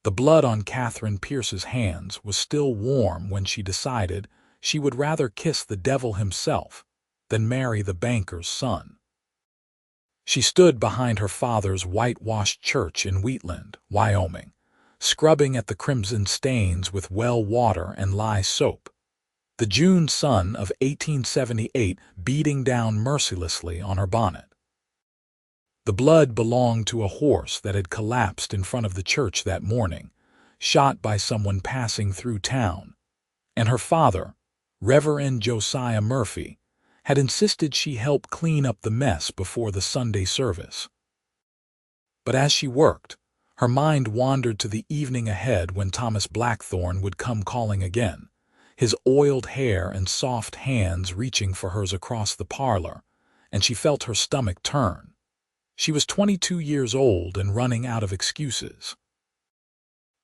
The blood on Katherine Pierce's hands was still warm when she decided she would rather kiss the devil himself than marry the banker's son. She stood behind her father's whitewashed church in Wheatland, Wyoming, scrubbing at the crimson stains with well water and lye soap. The June sun of 1878 beating down mercilessly on her bonnet. The blood belonged to a horse that had collapsed in front of the church that morning, shot by someone passing through town, and her father, Reverend Josiah Murphy, had insisted she help clean up the mess before the Sunday service. But as she worked, her mind wandered to the evening ahead when Thomas Blackthorne would come calling again, his oiled hair and soft hands reaching for hers across the parlor, and she felt her stomach turn. She was 22 years old and running out of excuses.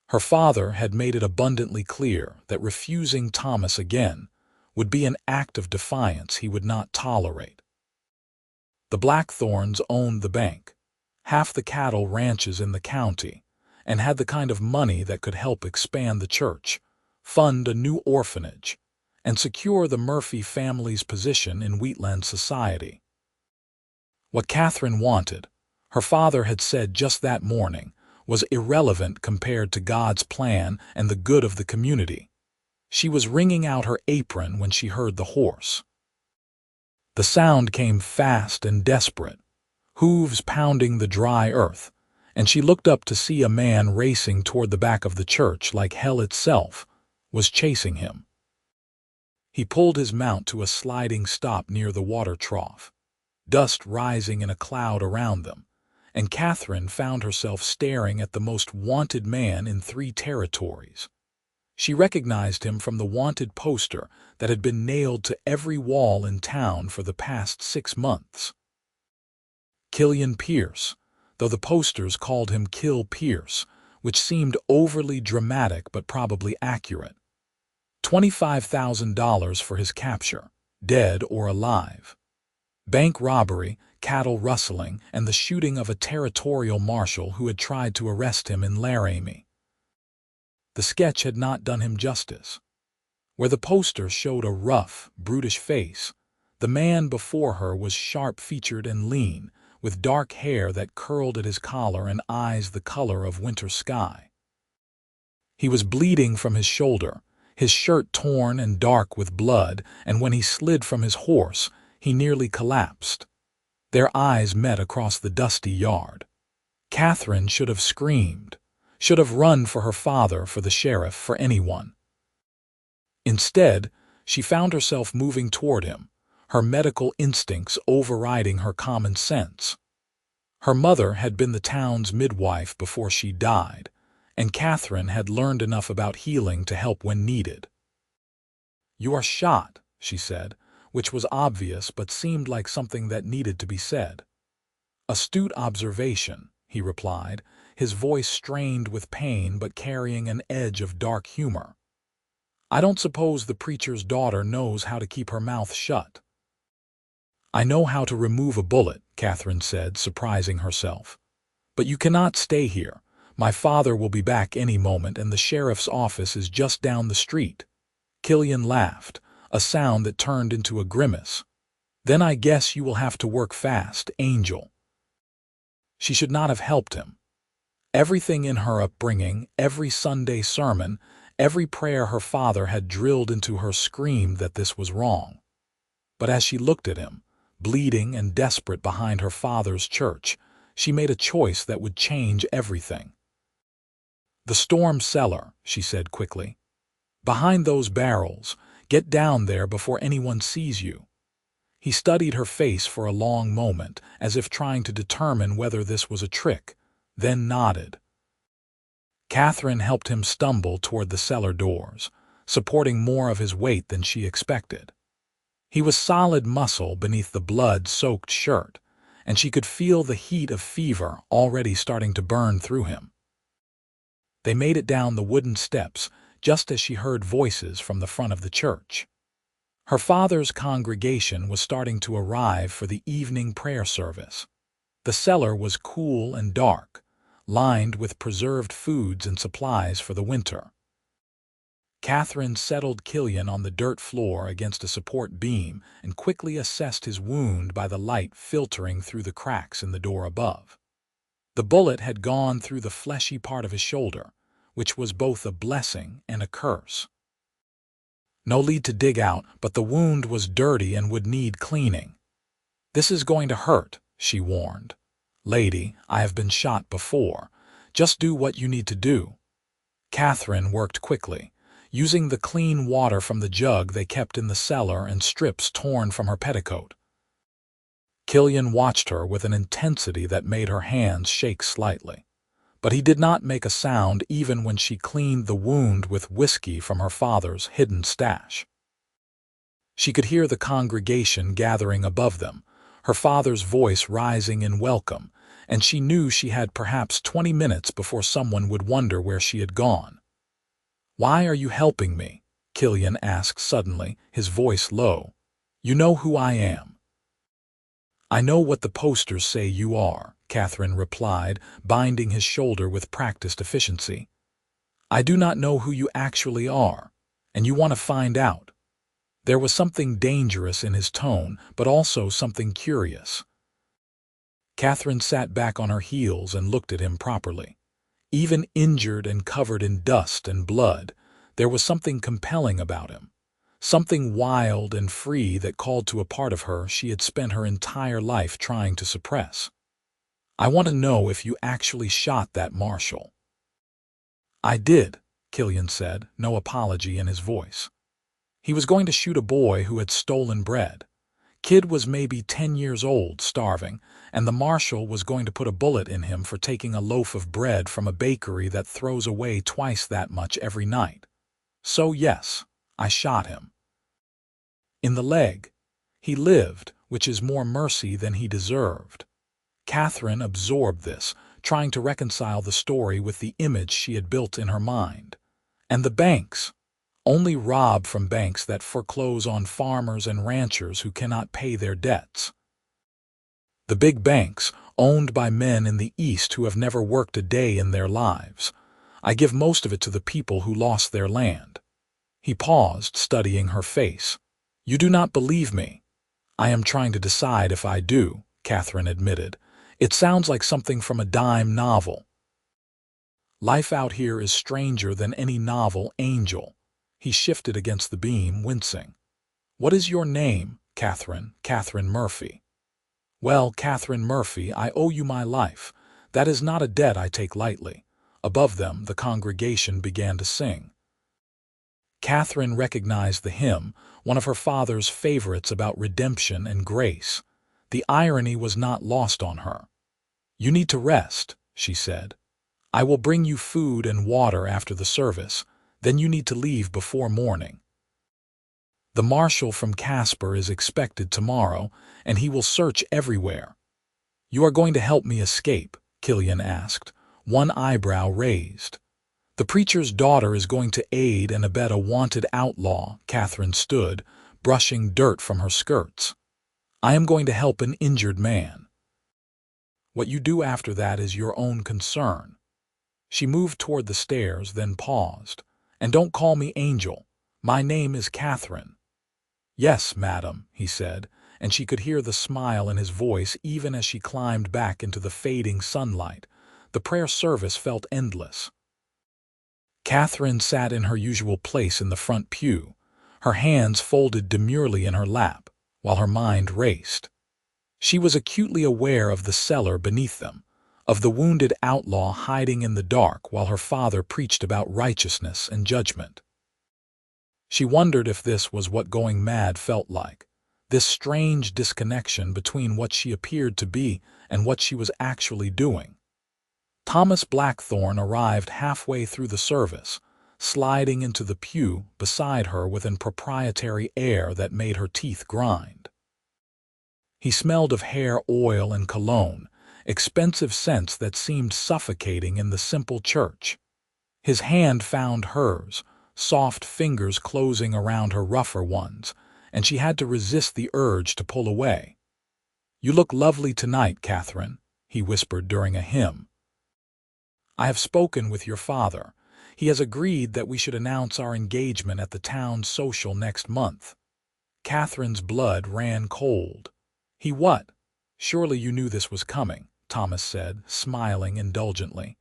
Her father had made it abundantly clear that refusing Thomas again would be an act of defiance he would not tolerate. The Blackthornes owned the bank, half the cattle ranches in the county, and had the kind of money that could help expand the church, fund a new orphanage, and secure the Murphy family's position in Wheatland society. What Katherine wanted, her father had said just that morning, was irrelevant compared to God's plan and the good of the community. She was wringing out her apron when she heard the horse. The sound came fast and desperate, hooves pounding the dry earth, and she looked up to see a man racing toward the back of the church like hell itself was chasing him. He pulled his mount to a sliding stop near the water trough, dust rising in a cloud around them, and Katherine found herself staring at the most wanted man in 3 territories. She recognized him from the wanted poster that had been nailed to every wall in town for the past 6 months. Killian Pierce, though the posters called him Kill Pierce, which seemed overly dramatic but probably accurate. $25,000 for his capture, dead or alive. Bank robbery, cattle rustling, and the shooting of a territorial marshal who had tried to arrest him in Laramie. The sketch had not done him justice. Where the poster showed a rough, brutish face, the man before her was sharp-featured and lean, with dark hair that curled at his collar and eyes the color of winter sky. He was bleeding from his shoulder, his shirt torn and dark with blood, and when he slid from his horse, he nearly collapsed. Their eyes met across the dusty yard. Katherine should have screamed, should have run for her father, for the sheriff, for anyone. Instead, she found herself moving toward him, her medical instincts overriding her common sense. Her mother had been the town's midwife before she died, and Katherine had learned enough about healing to help when needed. "You are shot," she said, which was obvious but seemed like something that needed to be said. "Astute observation," he replied, his voice strained with pain but carrying an edge of dark humor. "I don't suppose the preacher's daughter knows how to keep her mouth shut." "I know how to remove a bullet," Katherine said, surprising herself. "But you cannot stay here. My father will be back any moment, and the sheriff's office is just down the street." Killian laughed, a sound that turned into a grimace. "Then I guess you will have to work fast, Angel." She should not have helped him. Everything in her upbringing, every Sunday sermon, every prayer her father had drilled into her screamed that this was wrong. But as she looked at him, bleeding and desperate behind her father's church, she made a choice that would change everything. "The storm cellar," she said quickly. "Behind those barrels. Get down there before anyone sees you." He studied her face for a long moment, as if trying to determine whether this was a trick, then nodded. Katherine helped him stumble toward the cellar doors, supporting more of his weight than she expected. He was solid muscle beneath the blood-soaked shirt, and she could feel the heat of fever already starting to burn through him. They made it down the wooden steps just as she heard voices from the front of the church. Her father's congregation was starting to arrive for the evening prayer service. The cellar was cool and dark, lined with preserved foods and supplies for the winter. Katherine settled Killian on the dirt floor against a support beam and quickly assessed his wound by the light filtering through the cracks in the door above. The bullet had gone through the fleshy part of his shoulder, which was both a blessing and a curse. No need to dig out, but the wound was dirty and would need cleaning. "This is going to hurt," she warned. "Lady, I have been shot before. Just do what you need to do." Katherine worked quickly, using the clean water from the jug they kept in the cellar and strips torn from her petticoat. Killian watched her with an intensity that made her hands shake slightly, but he did not make a sound even when she cleaned the wound with whiskey from her father's hidden stash. She could hear the congregation gathering above them, her father's voice rising in welcome, and she knew she had perhaps 20 minutes before someone would wonder where she had gone. "Why are you helping me?" Killian asked suddenly, his voice low. "You know who I am." "I know what the posters say you are," Katherine replied, binding his shoulder with practiced efficiency. "I do not know who you actually are, and you want to find out." There was something dangerous in his tone, but also something curious. Katherine sat back on her heels and looked at him properly. Even injured and covered in dust and blood, there was something compelling about him, something wild and free that called to a part of her she had spent her entire life trying to suppress. "I want to know if you actually shot that marshal." "I did," Killian said, no apology in his voice. "He was going to shoot a boy who had stolen bread. Kid was maybe 10 years old, starving, and the marshal was going to put a bullet in him for taking a loaf of bread from a bakery that throws away twice that much every night. So yes, I shot him. In the leg. He lived, which is more mercy than he deserved." Katherine absorbed this, trying to reconcile the story with the image she had built in her mind. And the banks. Only rob from banks that foreclose on farmers and ranchers who cannot pay their debts. The big banks, owned by men in the East who have never worked a day in their lives. I give most of it to the people who lost their land. He paused, studying her face. "You do not believe me." "I am trying to decide if I do," Katherine admitted. "It sounds like something from a dime novel." "Life out here is stranger than any novel, Angel." He shifted against the beam, wincing. "What is your name, Katherine?" "Katherine Murphy." "Well, Katherine Murphy, I owe you my life. That is not a debt I take lightly." Above them, the congregation began to sing. Katherine recognized the hymn, one of her father's favorites about redemption and grace. The irony was not lost on her. "You need to rest," she said. "I will bring you food and water after the service. Then you need to leave before morning. The marshal from Casper is expected tomorrow, and he will search everywhere." "You are going to help me escape?" Killian asked, one eyebrow raised. "The preacher's daughter is going to aid and abet a wanted outlaw." Katherine stood, brushing dirt from her skirts. "I am going to help an injured man. What you do after that is your own concern." She moved toward the stairs, then paused. "And don't call me Angel. My name is Katherine." "Yes, madam," he said, and she could hear the smile in his voice even as she climbed back into the fading sunlight. The prayer service felt endless. Katherine sat in her usual place in the front pew, her hands folded demurely in her lap, while her mind raced. She was acutely aware of the cellar beneath them, of the wounded outlaw hiding in the dark while her father preached about righteousness and judgment. She wondered if this was what going mad felt like, this strange disconnection between what she appeared to be and what she was actually doing. Thomas Blackthorne arrived halfway through the service, sliding into the pew beside her with an proprietary air that made her teeth grind. He smelled of hair oil and cologne, expensive scents that seemed suffocating in the simple church. His hand found hers, soft fingers closing around her rougher ones, and she had to resist the urge to pull away. "You look lovely tonight, Katherine," he whispered during a hymn. I have spoken with your father. He has agreed that we should announce our engagement at the town social next month. Catherine's blood ran cold. He what? Surely you knew this was coming, Thomas said, smiling indulgently.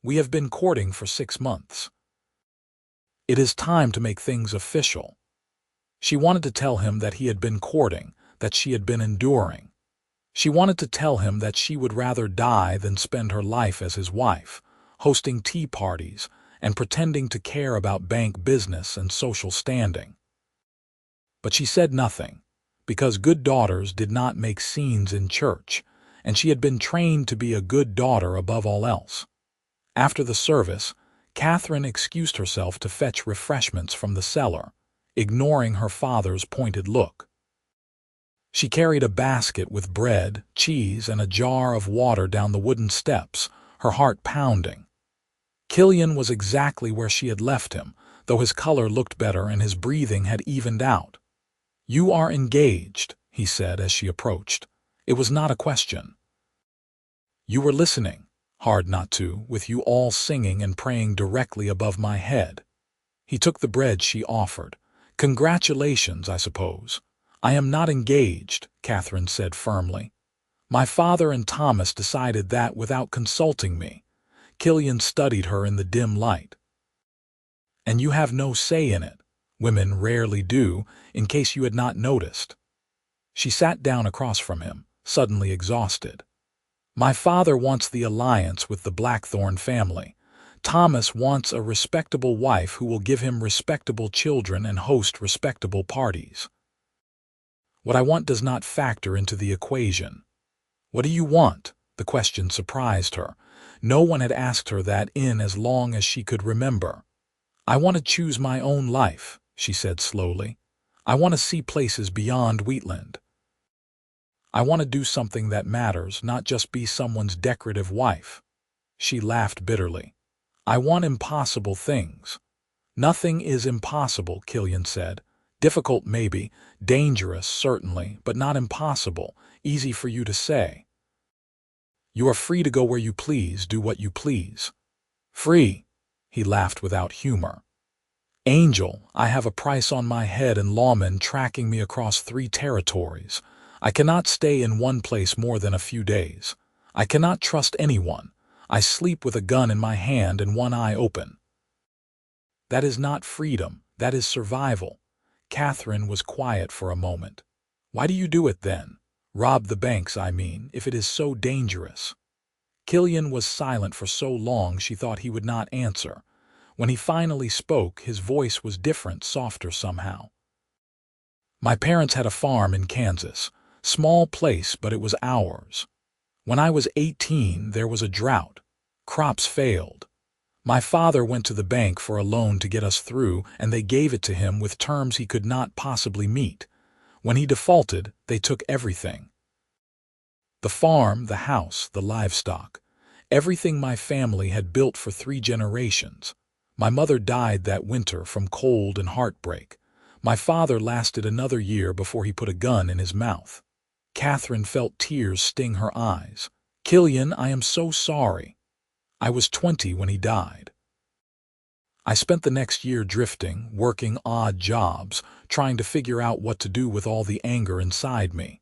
We have been courting for 6 months. It is time to make things official. She wanted to tell him that he had been courting, that she had been enduring. She wanted to tell him that she would rather die than spend her life as his wife, hosting tea parties and pretending to care about bank business and social standing. But she said nothing, because good daughters did not make scenes in church, and she had been trained to be a good daughter above all else. After the service, Katherine excused herself to fetch refreshments from the cellar, ignoring her father's pointed look. She carried a basket with bread, cheese, and a jar of water down the wooden steps, her heart pounding. Killian was exactly where she had left him, though his color looked better and his breathing had evened out. "You are engaged," he said as she approached. It was not a question. "You were listening. Hard not to, with you all singing and praying directly above my head." He took the bread she offered. "Congratulations, I suppose." "I am not engaged," Katherine said firmly. "My father and Thomas decided that without consulting me." Killian studied her in the dim light. "And you have no say in it. Women rarely do, in case you had not noticed." She sat down across from him, suddenly exhausted. "My father wants the alliance with the Blackthorn family. Thomas wants a respectable wife who will give him respectable children and host respectable parties. What I want does not factor into the equation." "What do you want?" The question surprised her. No one had asked her that in as long as she could remember. "I want to choose my own life," she said slowly. "I want to see places beyond Wheatland. I want to do something that matters, not just be someone's decorative wife." She laughed bitterly. "I want impossible things." "Nothing is impossible," Killian said. "Difficult maybe, dangerous certainly, but not impossible, easy for you to say. You are free to go where you please, do what you please." "Free?" He laughed without humor. "Angel, I have a price on my head and lawmen tracking me across 3 territories. I cannot stay in one place more than a few days. I cannot trust anyone. I sleep with a gun in my hand and one eye open." "That is not freedom, that is survival." Katherine was quiet for a moment. "Why do you do it then? Rob the banks, I mean, if it is so dangerous." Killian was silent for so long she thought he would not answer. When he finally spoke, his voice was different, softer somehow. "My parents had a farm in Kansas. Small place, but it was ours. When I was 18, there was a drought. Crops failed. My father went to the bank for a loan to get us through, and they gave it to him with terms he could not possibly meet. When he defaulted, they took everything. The farm, the house, the livestock. Everything my family had built for 3 generations. My mother died that winter from cold and heartbreak. My father lasted another year before he put a gun in his mouth." Katherine felt tears sting her eyes. "Killian, I am so sorry. I was 20 when he died. I spent the next year drifting, working odd jobs, trying to figure out what to do with all the anger inside me.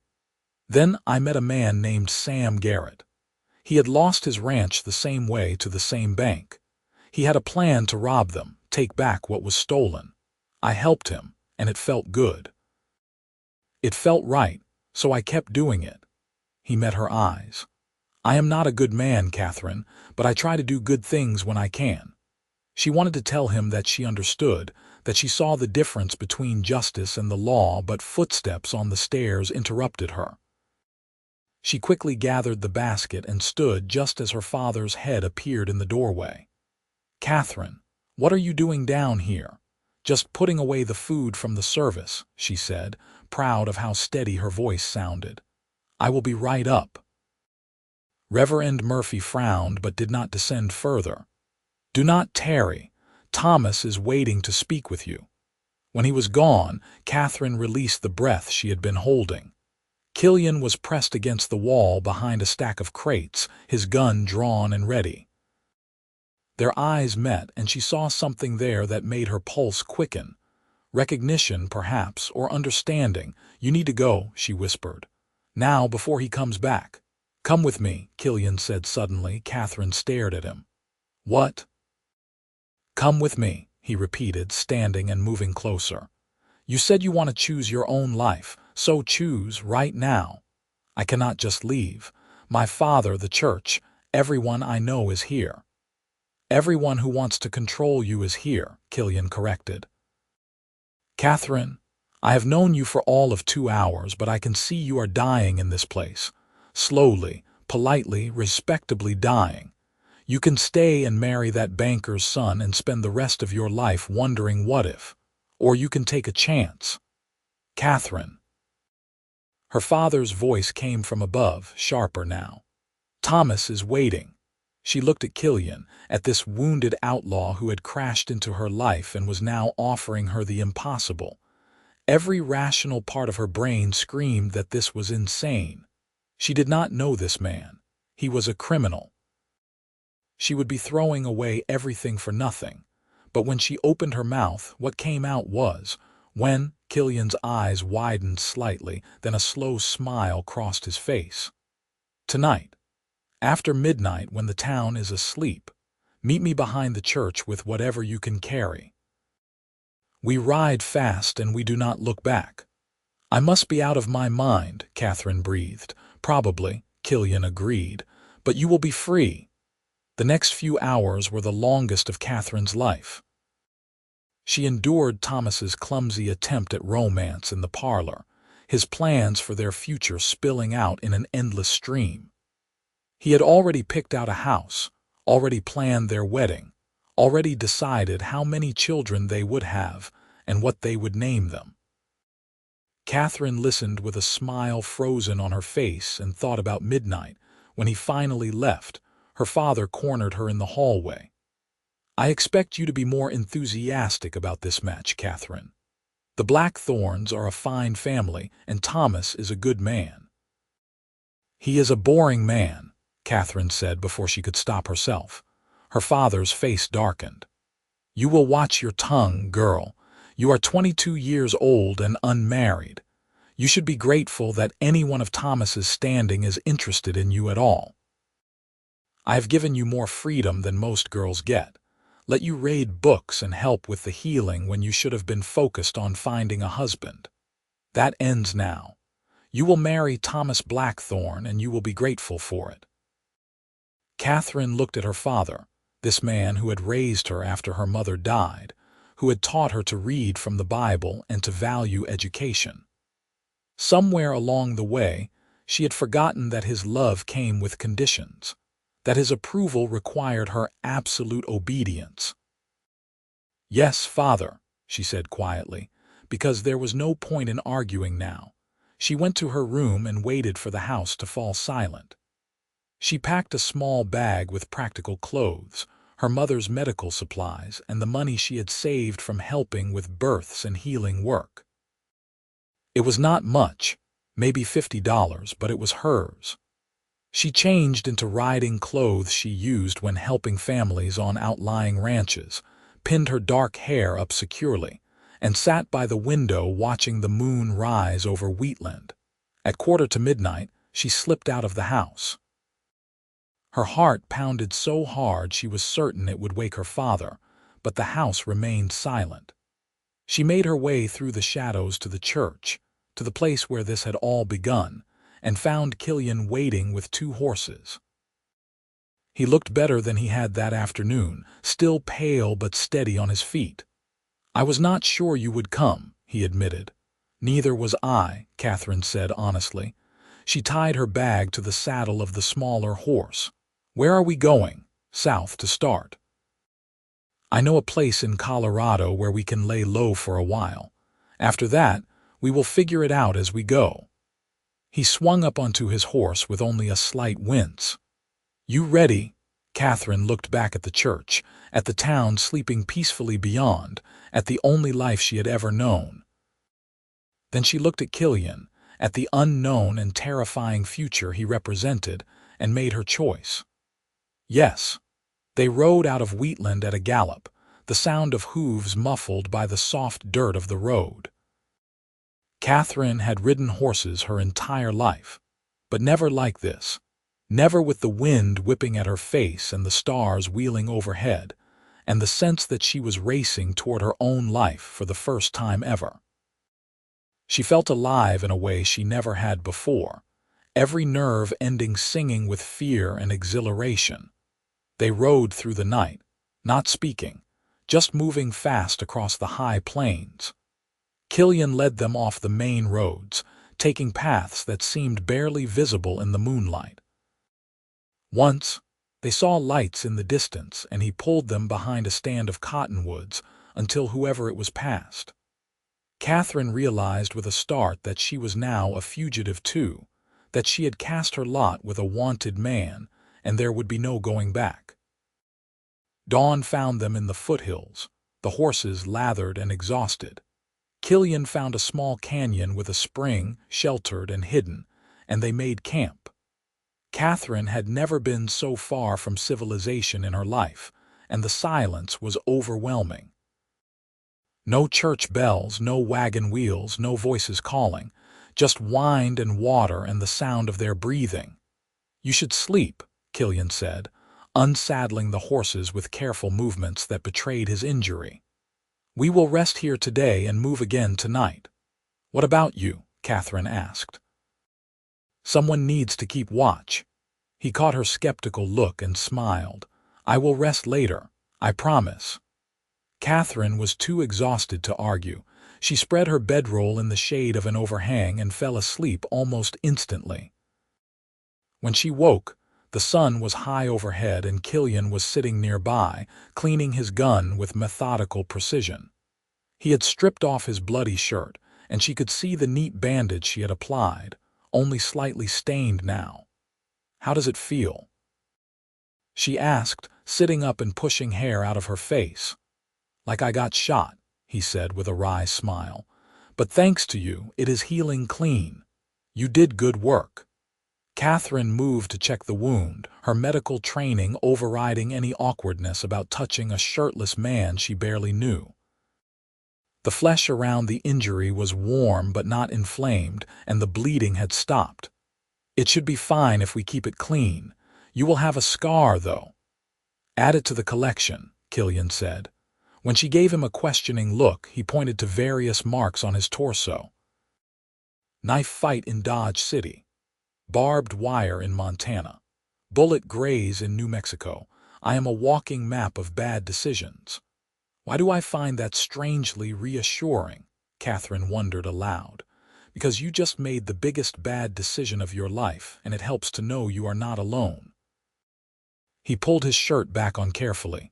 Then I met a man named Sam Garrett. He had lost his ranch the same way to the same bank. He had a plan to rob them, take back what was stolen. I helped him, and it felt good. It felt right, so I kept doing it." He met her eyes. "I am not a good man, Katherine, but I try to do good things when I can." She wanted to tell him that she understood, that she saw the difference between justice and the law, but footsteps on the stairs interrupted her. She quickly gathered the basket and stood just as her father's head appeared in the doorway. "Katherine, what are you doing down here?" "Just putting away the food from the service," she said, proud of how steady her voice sounded. "I will be right up." Reverend Murphy frowned but did not descend further. "Do not tarry. Thomas is waiting to speak with you." When he was gone, Katherine released the breath she had been holding. Killian was pressed against the wall behind a stack of crates, his gun drawn and ready. Their eyes met, and she saw something there that made her pulse quicken. Recognition, perhaps, or understanding. "You need to go," she whispered. "Now, before he comes back." "Come with me," Killian said suddenly. Katherine stared at him. "What?" "Come with me," he repeated, standing and moving closer. "You said you want to choose your own life, so choose right now. I cannot just leave. My father, the church, everyone I know is here." "Everyone who wants to control you is here," Killian corrected. "Katherine, I have known you for all of 2 hours, but I can see you are dying in this place. Slowly, politely, respectably dying. You can stay and marry that banker's son and spend the rest of your life wondering what if. Or you can take a chance. Katherine." Her father's voice came from above, sharper now. "Thomas is waiting." She looked at Killian, at this wounded outlaw who had crashed into her life and was now offering her the impossible. Every rational part of her brain screamed that this was insane. She did not know this man. He was a criminal. She would be throwing away everything for nothing. But when she opened her mouth, what came out was, when Killian's eyes widened slightly, then a slow smile crossed his face. "Tonight, after midnight when the town is asleep, meet me behind the church with whatever you can carry. We ride fast and we do not look back." "I must be out of my mind," Katherine breathed. "Probably," Killian agreed, "but you will be free." The next few hours were the longest of Katherine's life. She endured Thomas's clumsy attempt at romance in the parlor, his plans for their future spilling out in an endless stream. He had already picked out a house, already planned their wedding, already decided how many children they would have and what they would name them. Katherine listened with a smile frozen on her face and thought about midnight, when he finally left. Her father cornered her in the hallway. "I expect you to be more enthusiastic about this match, Katherine. The Blackthorns are a fine family, and Thomas is a good man." "He is a boring man," Katherine said before she could stop herself. Her father's face darkened. "You will watch your tongue, girl. You are 22 years old and unmarried. You should be grateful that anyone of Thomas's standing is interested in you at all. I have given you more freedom than most girls get. Let you read books and help with the healing when you should have been focused on finding a husband. That ends now. You will marry Thomas Blackthorn and you will be grateful for it." Katherine looked at her father, this man who had raised her after her mother died, who had taught her to read from the Bible and to value education. Somewhere along the way, she had forgotten that his love came with conditions, that his approval required her absolute obedience. "Yes, father," she said quietly, because there was no point in arguing now. She went to her room and waited for the house to fall silent. She packed a small bag with practical clothes, her mother's medical supplies, and the money she had saved from helping with births and healing work. It was not much, maybe $50, but it was hers. She changed into riding clothes she used when helping families on outlying ranches, pinned her dark hair up securely, and sat by the window watching the moon rise over wheatland. At 1:45, she slipped out of the house. Her heart pounded so hard she was certain it would wake her father, but the house remained silent. She made her way through the shadows to the church, to the place where this had all begun, and found Killian waiting with 2 horses. He looked better than he had that afternoon, still pale but steady on his feet. "I was not sure you would come," he admitted. "Neither was I," Katherine said honestly. She tied her bag to the saddle of the smaller horse. "Where are we going?" "South to start. I know a place in Colorado where we can lay low for a while. After that, we will figure it out as we go." He swung up onto his horse with only a slight wince. "You ready?" Katherine looked back at the church, at the town sleeping peacefully beyond, at the only life she had ever known. Then she looked at Killian, at the unknown and terrifying future he represented, and made her choice. "Yes." They rode out of Wheatland at a gallop, the sound of hooves muffled by the soft dirt of the road. Katherine had ridden horses her entire life, but never like this. Never with the wind whipping at her face and the stars wheeling overhead, and the sense that she was racing toward her own life for the first time ever. She felt alive in a way she never had before, every nerve ending singing with fear and exhilaration. They rode through the night, not speaking, just moving fast across the high plains. Killian led them off the main roads, taking paths that seemed barely visible in the moonlight. Once, they saw lights in the distance, and he pulled them behind a stand of cottonwoods until whoever it was passed. Katherine realized with a start that she was now a fugitive too, that she had cast her lot with a wanted man, and there would be no going back. Dawn found them in the foothills, the horses lathered and exhausted. Killian found a small canyon with a spring, sheltered and hidden, and they made camp. Katherine had never been so far from civilization in her life, and the silence was overwhelming. No church bells, no wagon wheels, no voices calling, just wind and water and the sound of their breathing. "You should sleep," Killian said, unsaddling the horses with careful movements that betrayed his injury. "We will rest here today and move again tonight." "What about you?" Katherine asked. "Someone needs to keep watch." He caught her skeptical look and smiled. "I will rest later, I promise." Katherine was too exhausted to argue. She spread her bedroll in the shade of an overhang and fell asleep almost instantly. When she woke, the sun was high overhead and Killian was sitting nearby, cleaning his gun with methodical precision. He had stripped off his bloody shirt, and she could see the neat bandage she had applied, only slightly stained now. "How does it feel?" she asked, sitting up and pushing hair out of her face. "Like I got shot," he said with a wry smile. "But thanks to you, it is healing clean. You did good work." Katherine moved to check the wound, her medical training overriding any awkwardness about touching a shirtless man she barely knew. The flesh around the injury was warm but not inflamed, and the bleeding had stopped. "It should be fine if we keep it clean. You will have a scar, though." "Add it to the collection," Killian said. When she gave him a questioning look, he pointed to various marks on his torso. "Knife fight in Dodge City. Barbed wire in Montana. Bullet graze in New Mexico. I am a walking map of bad decisions." "Why do I find that strangely reassuring?" Katherine wondered aloud. "Because you just made the biggest bad decision of your life, and it helps to know you are not alone." He pulled his shirt back on carefully.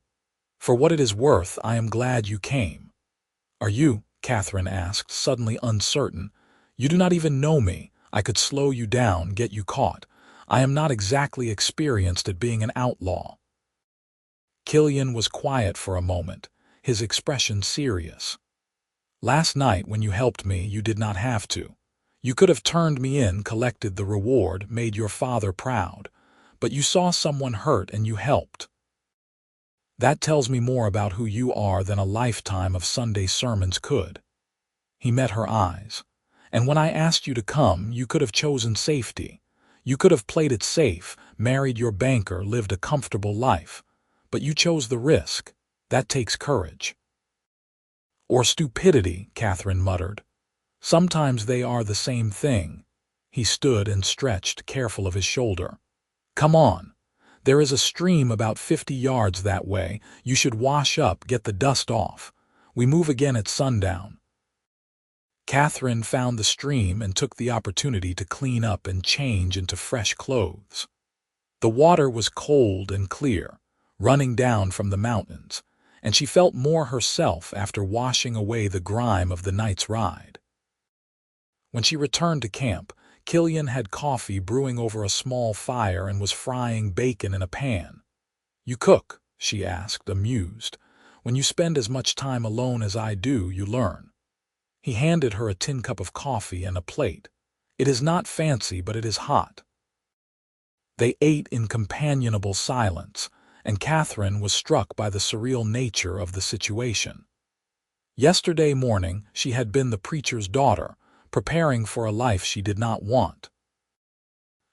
"For what it is worth, I am glad you came." "Are you?" Katherine asked, suddenly uncertain. "You do not even know me. I could slow you down, get you caught. I am not exactly experienced at being an outlaw." Killian was quiet for a moment, his expression serious. "Last night when you helped me, you did not have to. You could have turned me in, collected the reward, made your father proud. But you saw someone hurt and you helped. That tells me more about who you are than a lifetime of Sunday sermons could." He met her eyes. "And when I asked you to come, you could have chosen safety. You could have played it safe, married your banker, lived a comfortable life. But you chose the risk. That takes courage." "Or stupidity," Katherine muttered. "Sometimes they are the same thing." He stood and stretched, careful of his shoulder. "Come on. There is a stream about 50 yards that way. You should wash up, get the dust off. We move again at sundown." Katherine found the stream and took the opportunity to clean up and change into fresh clothes. The water was cold and clear, running down from the mountains, and she felt more herself after washing away the grime of the night's ride. When she returned to camp, Killian had coffee brewing over a small fire and was frying bacon in a pan. "You cook?" she asked, amused. "When you spend as much time alone as I do, you learn." He handed her a tin cup of coffee and a plate. "It is not fancy, but it is hot." They ate in companionable silence, and Katherine was struck by the surreal nature of the situation. Yesterday morning, she had been the preacher's daughter, preparing for a life she did not want.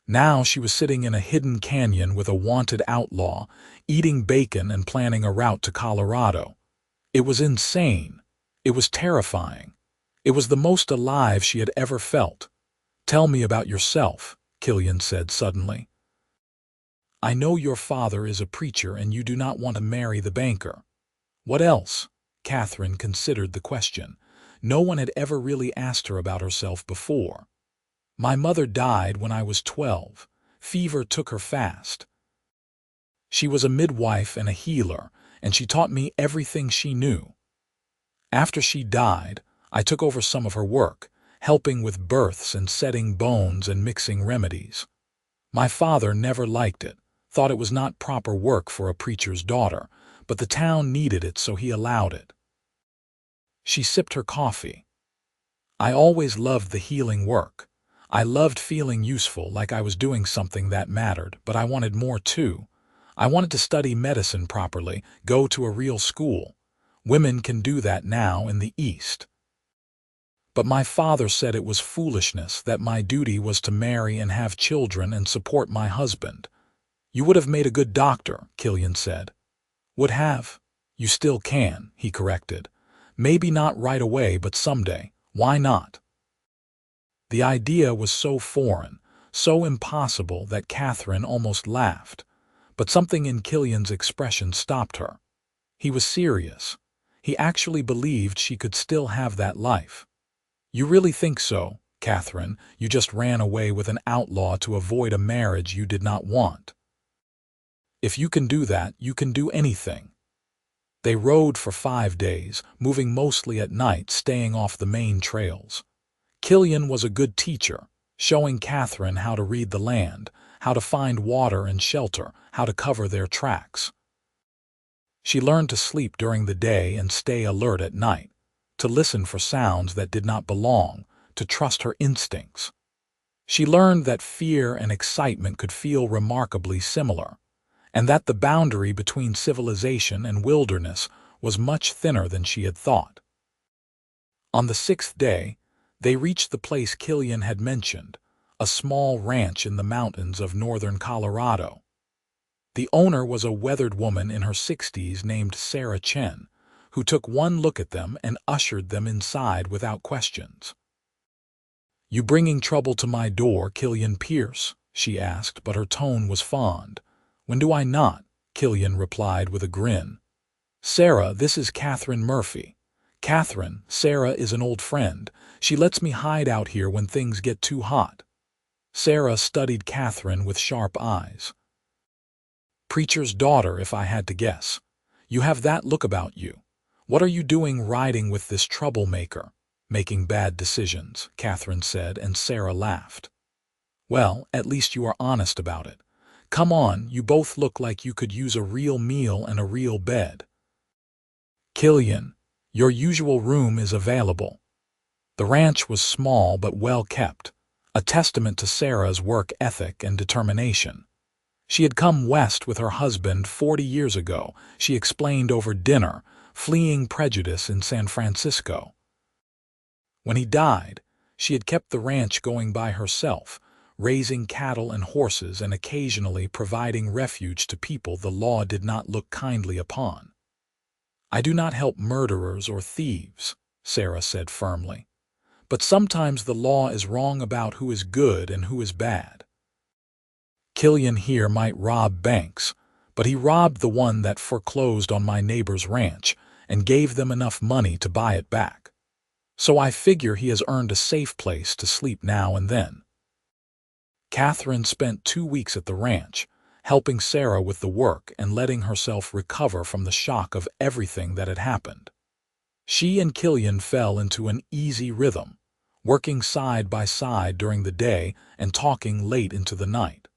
Now she was sitting in a hidden canyon with a wanted outlaw, eating bacon and planning a route to Colorado. It was insane. It was terrifying. It was the most alive she had ever felt. "Tell me about yourself," Killian said suddenly. "I know your father is a preacher and you do not want to marry the banker." "What else?" Katherine considered the question. No one had ever really asked her about herself before. "My mother died when I was 12. Fever took her fast. She was a midwife and a healer, and she taught me everything she knew. After she died, I took over some of her work, helping with births and setting bones and mixing remedies. My father never liked it, thought it was not proper work for a preacher's daughter, but the town needed it, so he allowed it." She sipped her coffee. "I always loved the healing work. I loved feeling useful, like I was doing something that mattered, but I wanted more too. I wanted to study medicine properly, go to a real school. Women can do that now in the East. But my father said it was foolishness, that my duty was to marry and have children and support my husband." "You would have made a good doctor," Killian said. "Would have? You still can," he corrected. "Maybe not right away, but someday. Why not?" The idea was so foreign, so impossible that Katherine almost laughed. But something in Killian's expression stopped her. He was serious. He actually believed she could still have that life. "You really think so, Katherine? You just ran away with an outlaw to avoid a marriage you did not want. If you can do that, you can do anything." They rode for 5 days, moving mostly at night, staying off the main trails. Killian was a good teacher, showing Katherine how to read the land, how to find water and shelter, how to cover their tracks. She learned to sleep during the day and stay alert at night, to listen for sounds that did not belong, to trust her instincts. She learned that fear and excitement could feel remarkably similar, and that the boundary between civilization and wilderness was much thinner than she had thought. On the 6th day, they reached the place Killian had mentioned, a small ranch in the mountains of northern Colorado. The owner was a weathered woman in her 60s named Sarah Chen, who took one look at them and ushered them inside without questions. "You bringing trouble to my door, Killian Pierce?" she asked, but her tone was fond. "When do I not?" Killian replied with a grin. "Sarah, this is Katherine Murphy." "Katherine, Sarah is an old friend. She lets me hide out here when things get too hot." Sarah studied Katherine with sharp eyes. "Preacher's daughter, if I had to guess. You have that look about you. What are you doing riding with this troublemaker?" "Making bad decisions," Katherine said, and Sarah laughed. "Well, at least you are honest about it. Come on, you both look like you could use a real meal and a real bed." "Killian, your usual room is available." The ranch was small but well kept, a testament to Sarah's work ethic and determination. She had come west with her husband 40 years ago, she explained over dinner, fleeing prejudice in San Francisco. When he died, she had kept the ranch going by herself, raising cattle and horses and occasionally providing refuge to people the law did not look kindly upon. "I do not help murderers or thieves," Sarah said firmly. "But sometimes the law is wrong about who is good and who is bad. Killian here might rob banks, but he robbed the one that foreclosed on my neighbor's ranch and gave them enough money to buy it back. So I figure he has earned a safe place to sleep now and then." Katherine spent 2 weeks at the ranch, helping Sarah with the work and letting herself recover from the shock of everything that had happened. She and Killian fell into an easy rhythm, working side by side during the day and talking late into the night.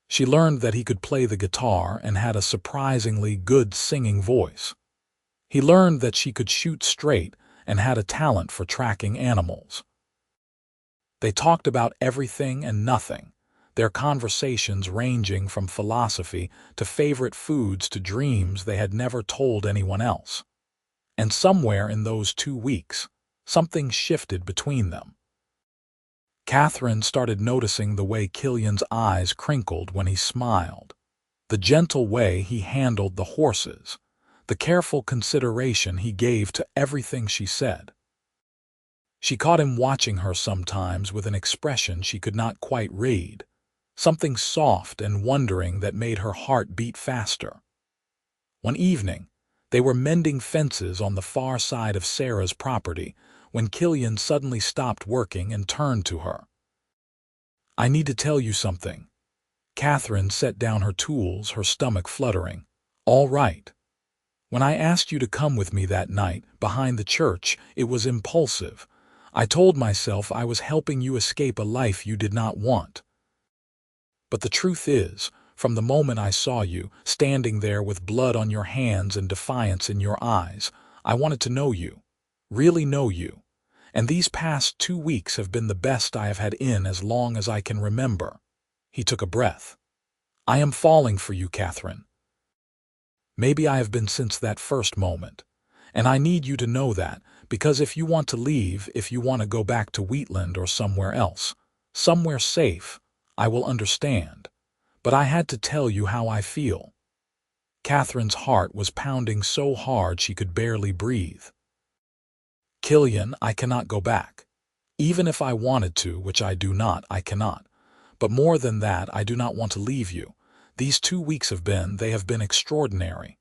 She learned that he could play the guitar and had a surprisingly good singing voice. He learned that she could shoot straight and had a talent for tracking animals. They talked about everything and nothing, their conversations ranging from philosophy to favorite foods to dreams they had never told anyone else. And somewhere in those 2 weeks, something shifted between them. Katherine started noticing the way Killian's eyes crinkled when he smiled, the gentle way he handled the horses, the careful consideration he gave to everything she said. She caught him watching her sometimes with an expression she could not quite read, something soft and wondering that made her heart beat faster. One evening, they were mending fences on the far side of Sarah's property when Killian suddenly stopped working and turned to her. "I need to tell you something." Katherine set down her tools, her stomach fluttering. "All right. When I asked you to come with me that night behind the church, it was impulsive. I told myself I was helping you escape a life you did not want. But the truth is, from the moment I saw you, standing there with blood on your hands and defiance in your eyes, I wanted to know you, really know you. And these past 2 weeks have been the best I have had in as long as I can remember." He took a breath. "I am falling for you, Katherine. Maybe I have been since that first moment. And I need you to know that, because if you want to leave, if you want to go back to Wheatland or somewhere else, somewhere safe, I will understand. But I had to tell you how I feel." Katherine's heart was pounding so hard she could barely breathe. "Killian, I cannot go back. Even if I wanted to, which I do not, I cannot. But more than that, I do not want to leave you. These 2 weeks they have been extraordinary.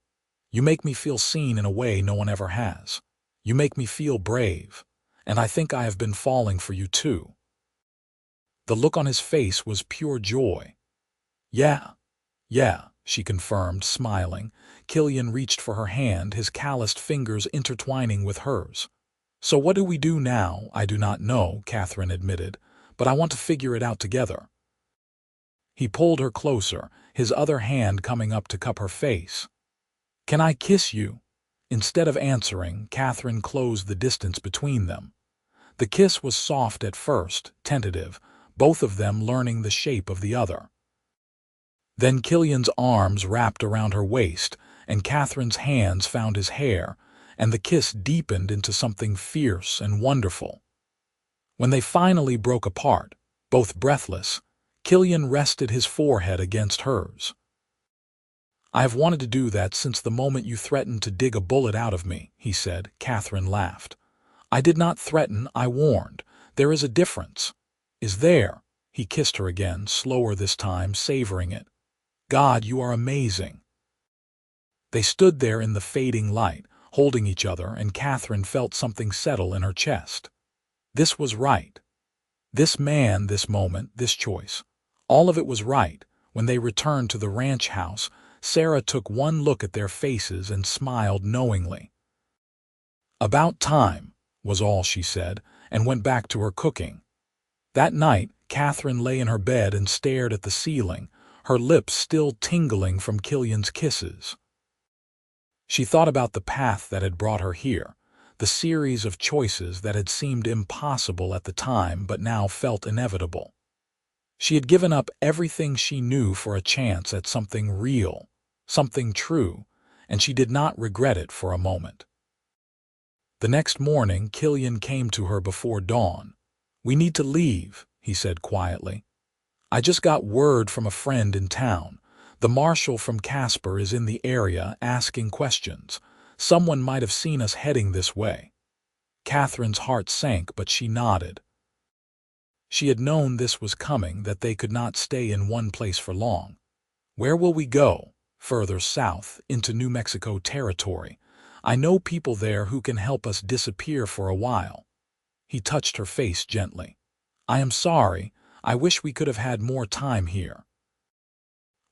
You make me feel seen in a way no one ever has. You make me feel brave. And I think I have been falling for you too." The look on his face was pure joy. Yeah, she confirmed, smiling. Killian reached for her hand, his calloused fingers intertwining with hers. "So what do we do now?" "I do not know," Katherine admitted, "but I want to figure it out together." He pulled her closer, his other hand coming up to cup her face. "Can I kiss you?" Instead of answering, Katherine closed the distance between them. The kiss was soft at first, tentative, both of them learning the shape of the other. Then Killian's arms wrapped around her waist, and Katherine's hands found his hair, and the kiss deepened into something fierce and wonderful. When they finally broke apart, both breathless, Killian rested his forehead against hers. "I have wanted to do that since the moment you threatened to dig a bullet out of me," he said. Katherine laughed. "I did not threaten, I warned. There is a difference." "Is there?" He kissed her again, slower this time, savoring it. "God, you are amazing." They stood there in the fading light, holding each other, and Katherine felt something settle in her chest. This was right. This man, this moment, this choice. All of it was right. When they returned to the ranch house, Sarah took one look at their faces and smiled knowingly. "About time," was all she said, and went back to her cooking. That night, Katherine lay in her bed and stared at the ceiling, her lips still tingling from Killian's kisses. She thought about the path that had brought her here, the series of choices that had seemed impossible at the time but now felt inevitable. She had given up everything she knew for a chance at something real, something true, and she did not regret it for a moment. The next morning, Killian came to her before dawn. "We need to leave," he said quietly. "I just got word from a friend in town. The marshal from Casper is in the area asking questions. Someone might have seen us heading this way." Katherine's heart sank, but she nodded. She had known this was coming, that they could not stay in one place for long. "Where will we go?" "Further south, into New Mexico territory. I know people there who can help us disappear for a while." He touched her face gently. "I am sorry. I wish we could have had more time here."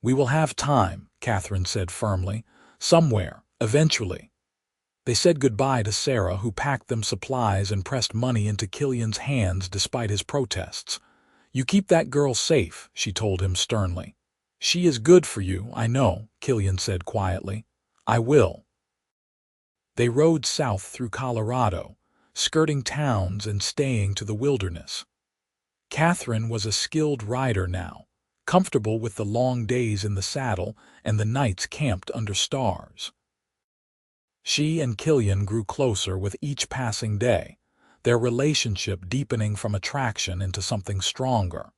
"We will have time," Katherine said firmly. "Somewhere, eventually." They said goodbye to Sarah, who packed them supplies and pressed money into Killian's hands despite his protests. "You keep that girl safe," she told him sternly. "She is good for you, I know," Killian said quietly. "I will." They rode south through Colorado, skirting towns and staying to the wilderness. Katherine was a skilled rider now, comfortable with the long days in the saddle and the nights camped under stars. She and Killian grew closer with each passing day, their relationship deepening from attraction into something stronger.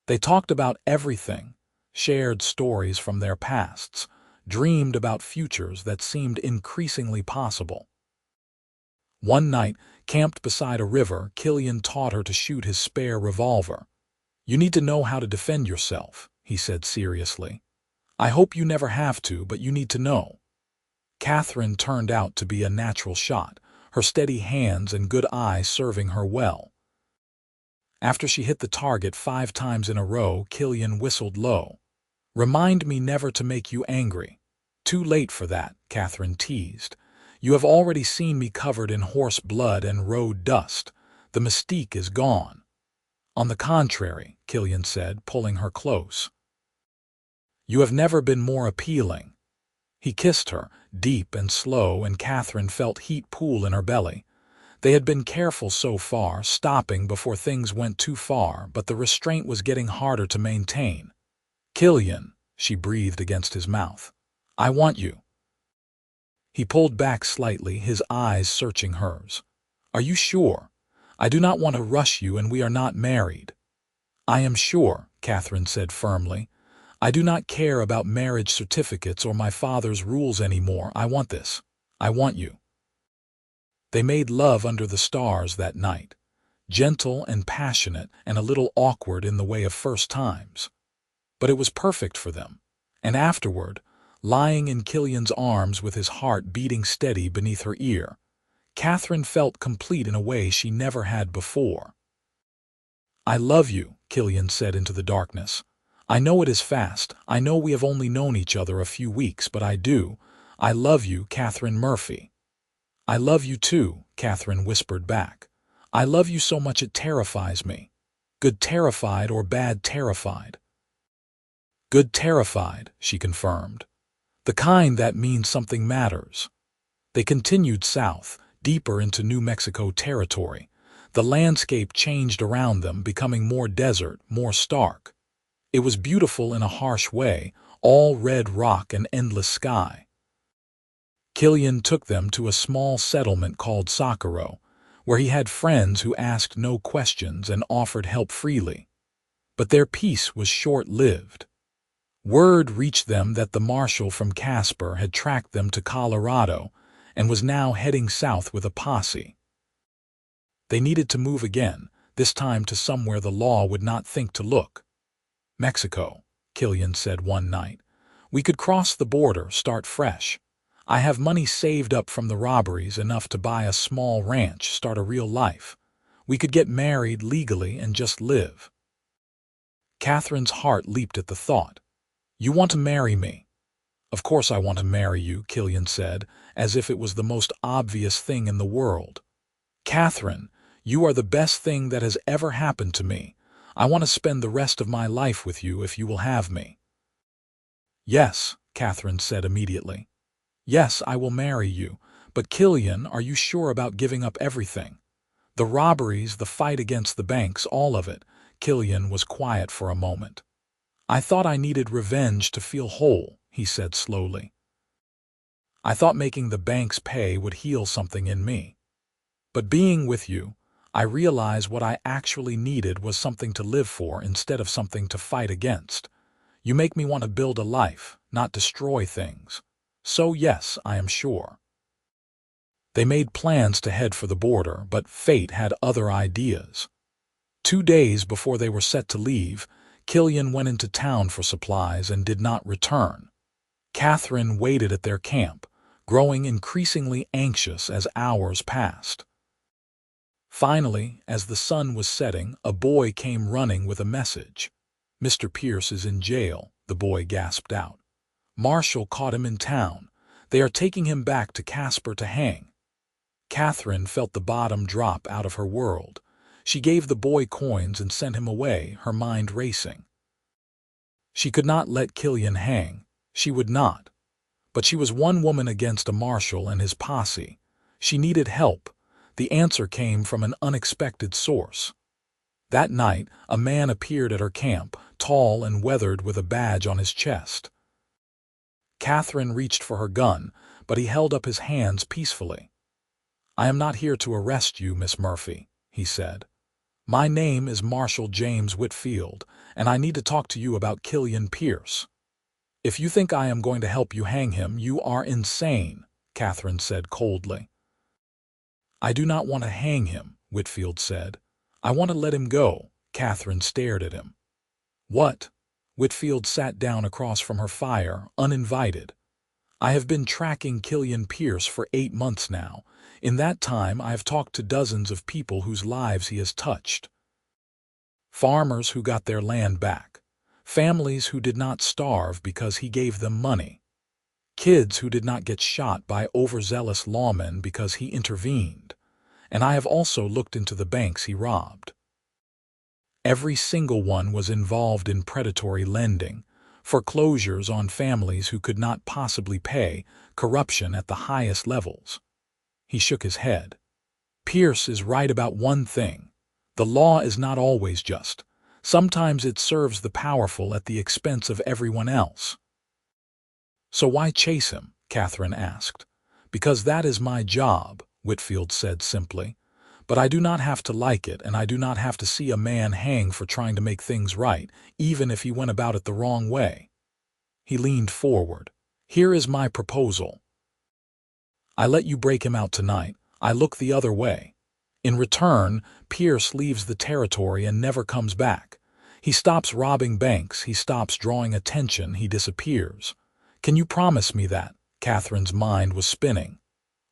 They talked about everything, shared stories from their pasts, dreamed about futures that seemed increasingly possible. One night, camped beside a river, Killian taught her to shoot his spare revolver. "You need to know how to defend yourself," he said seriously. "I hope you never have to, but you need to know." Katherine turned out to be a natural shot, her steady hands and good eye serving her well. After she hit the target 5 times in a row, Killian whistled low. "Remind me never to make you angry." "Too late for that," Katherine teased. "You have already seen me covered in horse blood and road dust. The mystique is gone." "On the contrary," Killian said, pulling her close. "You have never been more appealing." He kissed her, deep and slow, and Katherine felt heat pool in her belly. They had been careful so far, stopping before things went too far, but the restraint was getting harder to maintain. "Killian," she breathed against his mouth. "I want you." He pulled back slightly, his eyes searching hers. "Are you sure? I do not want to rush you, and we are not married." "I am sure," Katherine said firmly. "I do not care about marriage certificates or my father's rules anymore. I want this. I want you." They made love under the stars that night, gentle and passionate and a little awkward in the way of first times. But it was perfect for them, and afterward, lying in Killian's arms with his heart beating steady beneath her ear, Katherine felt complete in a way she never had before. "I love you," Killian said into the darkness. "I know it is fast. I know we have only known each other a few weeks, but I do. I love you, Katherine Murphy." "I love you too," Katherine whispered back. "I love you so much it terrifies me." "Good terrified or bad terrified?" "Good terrified," she confirmed. "The kind that means something matters." They continued south, deeper into New Mexico territory. The landscape changed around them, becoming more desert, more stark. It was beautiful in a harsh way, all red rock and endless sky. Killian took them to a small settlement called Socorro, where he had friends who asked no questions and offered help freely. But their peace was short-lived. Word reached them that the marshal from Casper had tracked them to Colorado and was now heading south with a posse. They needed to move again, this time to somewhere the law would not think to look. "Mexico," Killian said one night. "We could cross the border, start fresh. I have money saved up from the robberies, enough to buy a small ranch, start a real life. We could get married legally and just live." Katherine's heart leaped at the thought. "You want to marry me?" "Of course I want to marry you," Killian said, as if it was the most obvious thing in the world. "Katherine, you are the best thing that has ever happened to me. I want to spend the rest of my life with you if you will have me." "Yes," Katherine said immediately. "Yes, I will marry you. But Killian, are you sure about giving up everything? The robberies, the fight against the banks, all of it." Killian was quiet for a moment. "I thought I needed revenge to feel whole," he said slowly. "I thought making the banks pay would heal something in me. But being with you, I realized what I actually needed was something to live for instead of something to fight against. You make me want to build a life, not destroy things. So yes, I am sure." They made plans to head for the border, but fate had other ideas. 2 days before they were set to leave, Killian went into town for supplies and did not return. Katherine waited at their camp, growing increasingly anxious as hours passed. Finally, as the sun was setting, a boy came running with a message. "Mr. Pierce is in jail," the boy gasped out. "Marshall caught him in town. They are taking him back to Casper to hang." Katherine felt the bottom drop out of her world. She gave the boy coins and sent him away, her mind racing. She could not let Killian hang. She would not. But she was one woman against a marshal and his posse. She needed help. The answer came from an unexpected source. That night, a man appeared at her camp, tall and weathered with a badge on his chest. Katherine reached for her gun, but he held up his hands peacefully. "I am not here to arrest you, Miss Murphy," he said. "My name is Marshal James Whitfield, and I need to talk to you about Killian Pierce." "If you think I am going to help you hang him, you are insane," Katherine said coldly. "I do not want to hang him," Whitfield said. "I want to let him go." Katherine stared at him. "What?" Whitfield sat down across from her fire, uninvited. "I have been tracking Killian Pierce for 8 months now. In that time, I have talked to dozens of people whose lives he has touched. Farmers who got their land back. Families who did not starve because he gave them money. Kids who did not get shot by overzealous lawmen because he intervened. And I have also looked into the banks he robbed. Every single one was involved in predatory lending, foreclosures on families who could not possibly pay, corruption at the highest levels." He shook his head. "Pierce is right about one thing. The law is not always just. Sometimes it serves the powerful at the expense of everyone else." "So why chase him?" Katherine asked. "Because that is my job," Whitfield said simply. "But I do not have to like it, and I do not have to see a man hang for trying to make things right, even if he went about it the wrong way." He leaned forward. "Here is my proposal. I let you break him out tonight. I look the other way. In return, Pierce leaves the territory and never comes back. He stops robbing banks, he stops drawing attention, he disappears. Can you promise me that?" Katherine's mind was spinning.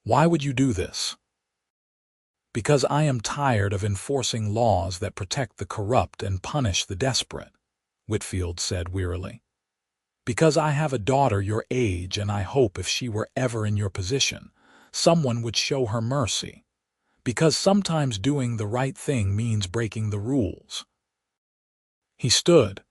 "Why would you do this?" "Because I am tired of enforcing laws that protect the corrupt and punish the desperate," Whitfield said wearily. "Because I have a daughter your age, and I hope if she were ever in your position, someone would show her mercy. Because sometimes doing the right thing means breaking the rules." He stood.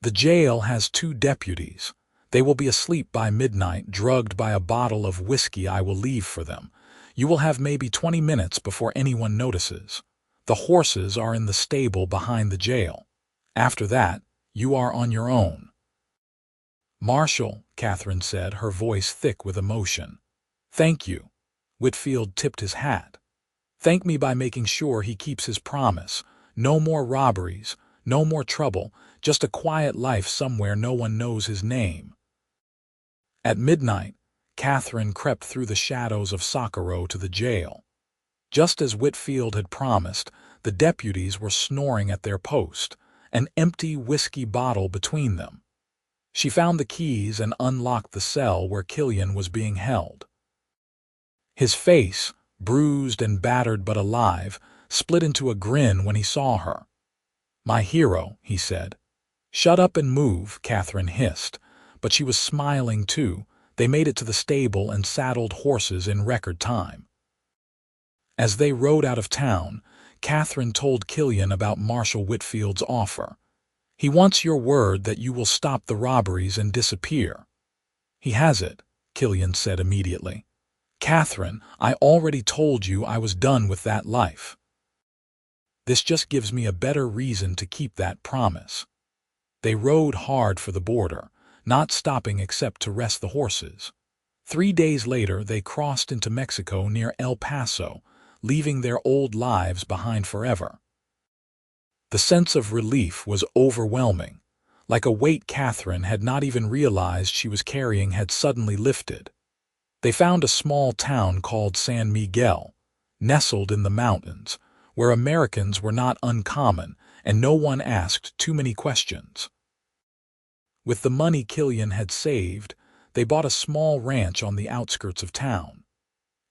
"The jail has 2 deputies. They will be asleep by midnight, drugged by a bottle of whiskey I will leave for them. You will have maybe 20 minutes before anyone notices. The horses are in the stable behind the jail. After that, you are on your own." "Marshal," Katherine said, her voice thick with emotion. "Thank you." Whitfield tipped his hat. "Thank me by making sure he keeps his promise. No more robberies, no more trouble, just a quiet life somewhere no one knows his name." At midnight, Katherine crept through the shadows of Socorro to the jail. Just as Whitfield had promised, the deputies were snoring at their post, an empty whiskey bottle between them. She found the keys and unlocked the cell where Killian was being held. His face, bruised and battered but alive, split into a grin when he saw her. "My hero," he said. "Shut up and move," Katherine hissed, but she was smiling too. They made it to the stable and saddled horses in record time. As they rode out of town, Katherine told Killian about Marshal Whitfield's offer. "He wants your word that you will stop the robberies and disappear." "He has it," Killian said immediately. "Katherine, I already told you I was done with that life. This just gives me a better reason to keep that promise." They rode hard for the border, not stopping except to rest the horses. 3 days later, they crossed into Mexico near El Paso, leaving their old lives behind forever. The sense of relief was overwhelming. Like a weight Katherine had not even realized she was carrying had suddenly lifted. They found a small town called San Miguel, nestled in the mountains, where Americans were not uncommon and no one asked too many questions. With the money Killian had saved, they bought a small ranch on the outskirts of town.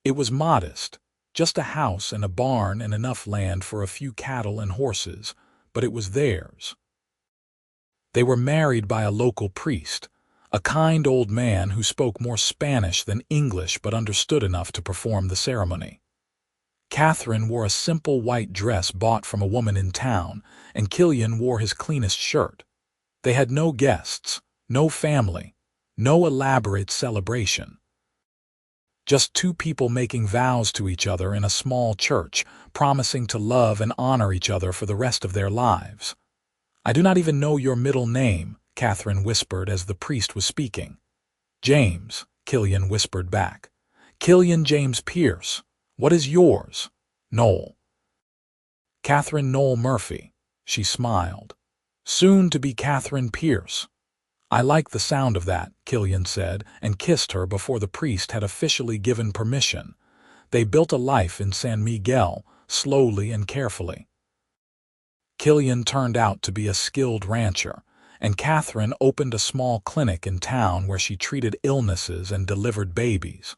It was modest, just a house and a barn and enough land for a few cattle and horses, but it was theirs. They were married by a local priest, a kind old man who spoke more Spanish than English but understood enough to perform the ceremony. Katherine wore a simple white dress bought from a woman in town, and Killian wore his cleanest shirt. They had no guests, no family, no elaborate celebration. Just two people making vows to each other in a small church, promising to love and honor each other for the rest of their lives. "I do not even know your middle name," Katherine whispered as the priest was speaking. "James," Killian whispered back. "Killian James Pierce. What is yours?" "Noel." "Katherine Noel Murphy." She smiled. "Soon to be Katherine Pierce." "I like the sound of that," Killian said, and kissed her before the priest had officially given permission. They built a life in San Miguel, slowly and carefully. Killian turned out to be a skilled rancher, and Katherine opened a small clinic in town where she treated illnesses and delivered babies.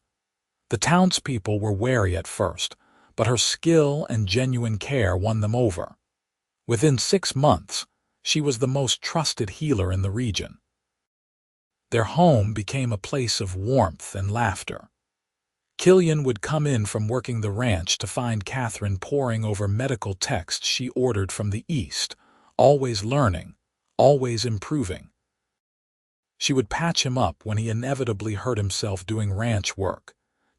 The townspeople were wary at first, but her skill and genuine care won them over. Within 6 months, she was the most trusted healer in the region. Their home became a place of warmth and laughter. Killian would come in from working the ranch to find Katherine poring over medical texts she ordered from the East, always learning, always improving. She would patch him up when he inevitably hurt himself doing ranch work,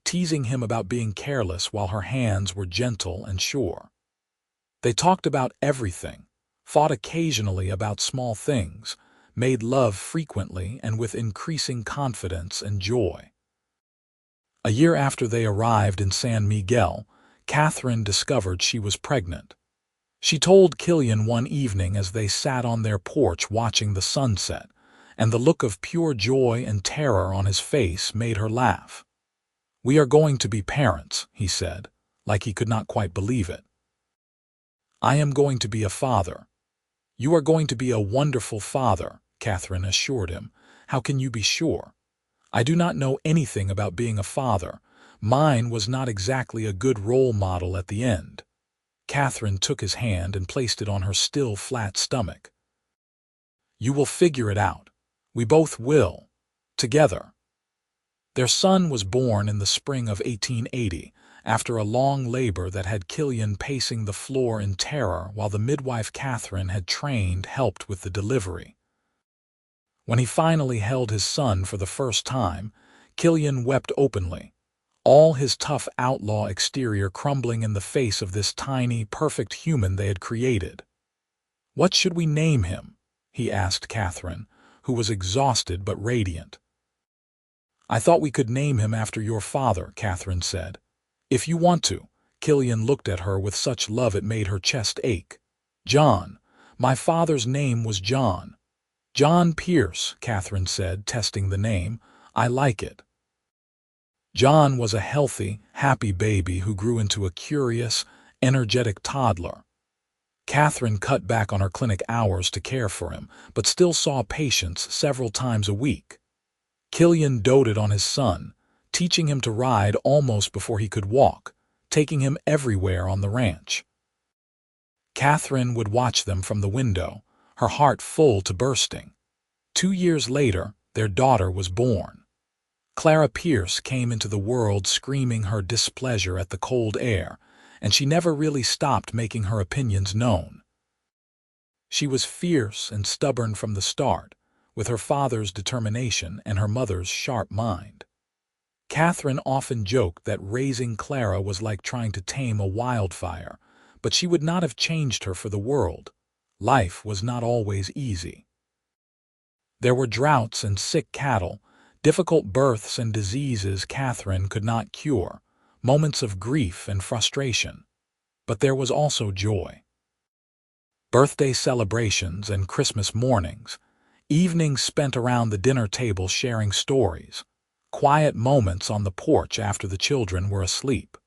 teasing him about being careless while her hands were gentle and sure. They talked about everything, fought occasionally about small things, made love frequently and with increasing confidence and joy. A year after they arrived in San Miguel, Katherine discovered she was pregnant. She told Killian one evening as they sat on their porch watching the sunset, and the look of pure joy and terror on his face made her laugh. "We are going to be parents," he said, like he could not quite believe it. "I am going to be a father." "You are going to be a wonderful father," Katherine assured him. "How can you be sure?" "I do not know anything about being a father. Mine was not exactly a good role model at the end." Katherine took his hand and placed it on her still flat stomach. "You will figure it out. We both will. Together." Their son was born in the spring of 1880, after a long labor that had Killian pacing the floor in terror while the midwife Katherine had trained helped with the delivery. When he finally held his son for the first time, Killian wept openly, all his tough outlaw exterior crumbling in the face of this tiny, perfect human they had created. "What should we name him?" he asked Katherine, who was exhausted but radiant. "I thought we could name him after your father," Katherine said. "If you want to." Killian looked at her with such love it made her chest ache. "John. My father's name was John." "John Pierce," Katherine said, testing the name. "I like it." John was a healthy, happy baby who grew into a curious, energetic toddler. Katherine cut back on her clinic hours to care for him, but still saw patients several times a week. Killian doted on his son, teaching him to ride almost before he could walk, taking him everywhere on the ranch. Katherine would watch them from the window, her heart full to bursting. 2 years later, their daughter was born. Clara Pierce came into the world screaming her displeasure at the cold air, and she never really stopped making her opinions known. She was fierce and stubborn from the start, with her father's determination and her mother's sharp mind. Katherine often joked that raising Clara was like trying to tame a wildfire, but she would not have changed her for the world. Life was not always easy. There were droughts and sick cattle, difficult births and diseases Katherine could not cure, moments of grief and frustration. But there was also joy. Birthday celebrations and Christmas mornings, evenings spent around the dinner table sharing stories, quiet moments on the porch after the children were asleep.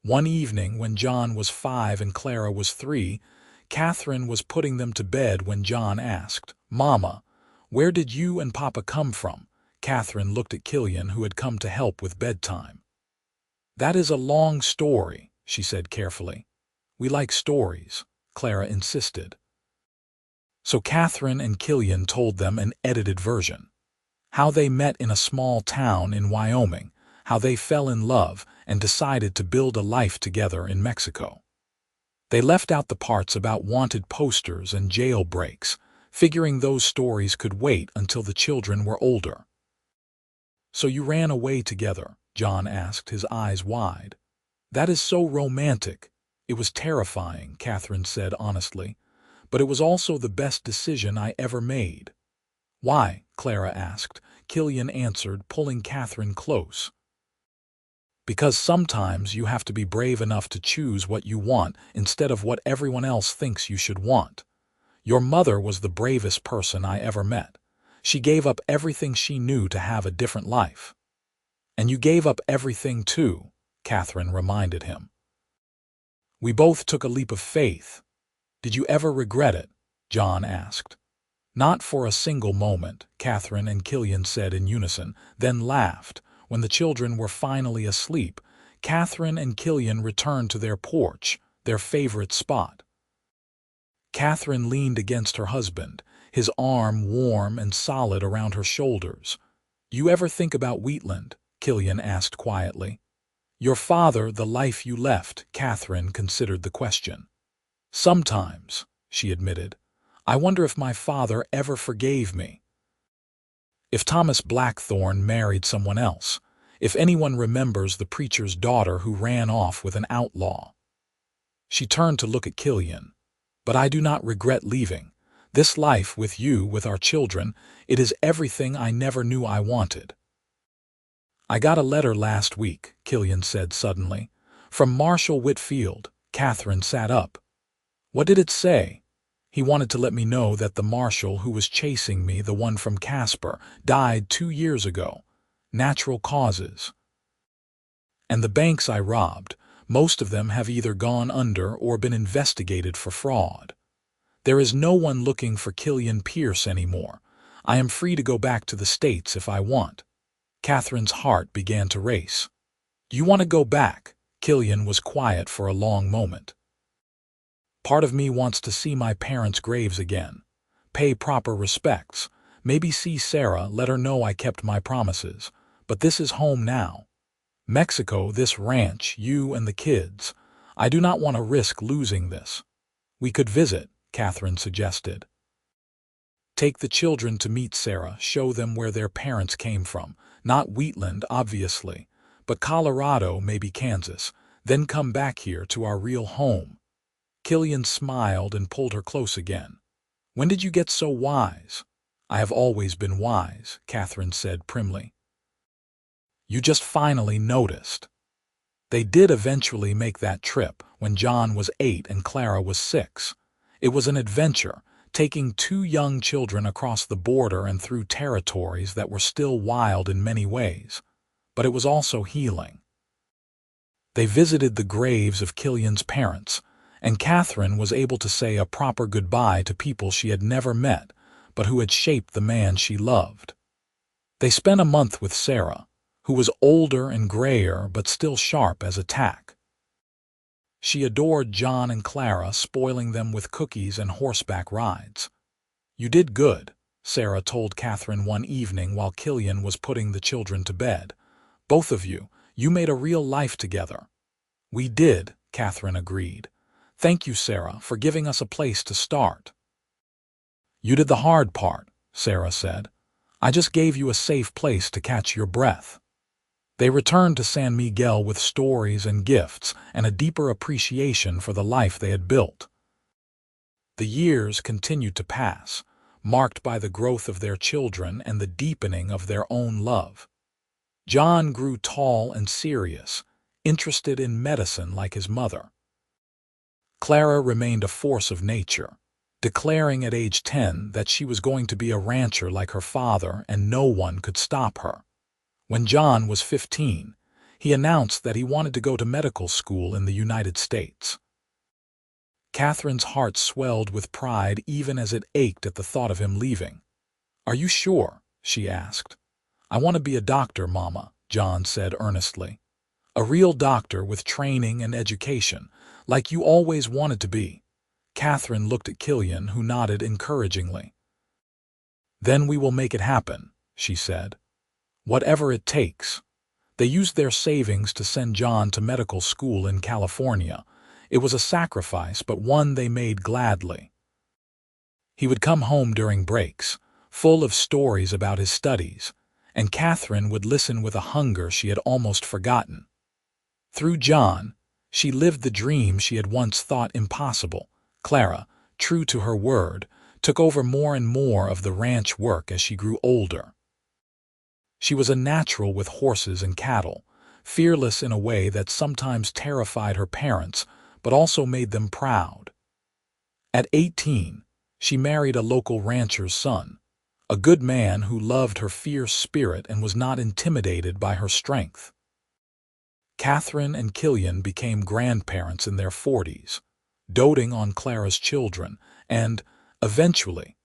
One evening when John was 5 and Clara was 3, Katherine was putting them to bed when John asked, "Mama, where did you and Papa come from?" Katherine looked at Killian, who had come to help with bedtime. "That is a long story," she said carefully. "We like stories," Clara insisted. So Katherine and Killian told them an edited version. How they met in a small town in Wyoming, how they fell in love and decided to build a life together in Mexico. They left out the parts about wanted posters and jailbreaks, figuring those stories could wait until the children were older. "So you ran away together," John asked, his eyes wide. That is so romantic. It was terrifying, Katherine said honestly, but it was also the best decision I ever made. Why? Clara asked. Killian answered, pulling Katherine close. Because sometimes you have to be brave enough to choose what you want instead of what everyone else thinks you should want. Your mother was the bravest person I ever met. She gave up everything she knew to have a different life. And you gave up everything too, Katherine reminded him. We both took a leap of faith. Did you ever regret it? John asked. Not for a single moment, Katherine and Killian said in unison, then laughed. When the children were finally asleep, Katherine and Killian returned to their porch, their favorite spot. Katherine leaned against her husband, his arm warm and solid around her shoulders. You ever think about Wheatland? Killian asked quietly. Your father, the life you left, Katherine considered the question. Sometimes, she admitted. I wonder if my father ever forgave me. If Thomas Blackthorne married someone else, if anyone remembers the preacher's daughter who ran off with an outlaw. She turned to look at Killian. But I do not regret leaving. This life with you, with our children, it is everything I never knew I wanted. I got a letter last week, Killian said suddenly. From Marshall Whitfield. Katherine sat up. What did it say? He wanted to let me know that the marshal who was chasing me, the one from Casper, died 2 years ago. Natural causes. And the banks I robbed, most of them have either gone under or been investigated for fraud. There is no one looking for Killian Pierce anymore. I am free to go back to the States if I want. Katherine's heart began to race. You want to go back? Killian was quiet for a long moment. Part of me wants to see my parents' graves again. Pay proper respects. Maybe see Sarah, let her know I kept my promises. But this is home now. Mexico, this ranch, you and the kids. I do not want to risk losing this. We could visit, Katherine suggested. Take the children to meet Sarah, show them where their parents came from. Not Wheatland, obviously, but Colorado, maybe Kansas. Then come back here to our real home. Killian smiled and pulled her close again. When did you get so wise? I have always been wise, Katherine said primly. You just finally noticed. They did eventually make that trip when John was 8 and Clara was 6. It was an adventure, taking 2 young children across the border and through territories that were still wild in many ways. But it was also healing. They visited the graves of Killian's parents, and Katherine was able to say a proper goodbye to people she had never met, but who had shaped the man she loved. They spent a month with Sarah, who was older and grayer but still sharp as a tack. She adored John and Clara, spoiling them with cookies and horseback rides. You did good, Sarah told Katherine one evening while Killian was putting the children to bed. Both of you, you made a real life together. We did, Katherine agreed. Thank you, Sarah, for giving us a place to start. You did the hard part, Sarah said. I just gave you a safe place to catch your breath. They returned to San Miguel with stories and gifts and a deeper appreciation for the life they had built. The years continued to pass, marked by the growth of their children and the deepening of their own love. John grew tall and serious, interested in medicine like his mother. Clara remained a force of nature, declaring at age 10 that she was going to be a rancher like her father and no one could stop her. When John was 15, he announced that he wanted to go to medical school in the United States. Katherine's heart swelled with pride even as it ached at the thought of him leaving. Are you sure? She asked. I want to be a doctor, Mama, John said earnestly. A real doctor with training and education, like you always wanted to be. Katherine looked at Killian, who nodded encouragingly. Then we will make it happen, she said. Whatever it takes. They used their savings to send John to medical school in California. It was a sacrifice, but one they made gladly. He would come home during breaks, full of stories about his studies, and Katherine would listen with a hunger she had almost forgotten. Through John, she lived the dream she had once thought impossible. Clara, true to her word, took over more and more of the ranch work as she grew older. She was a natural with horses and cattle, fearless in a way that sometimes terrified her parents but also made them proud. At 18, she married a local rancher's son, a good man who loved her fierce spirit and was not intimidated by her strength. Katherine and Killian became grandparents in their 40s, doting on Clara's children, and, eventually,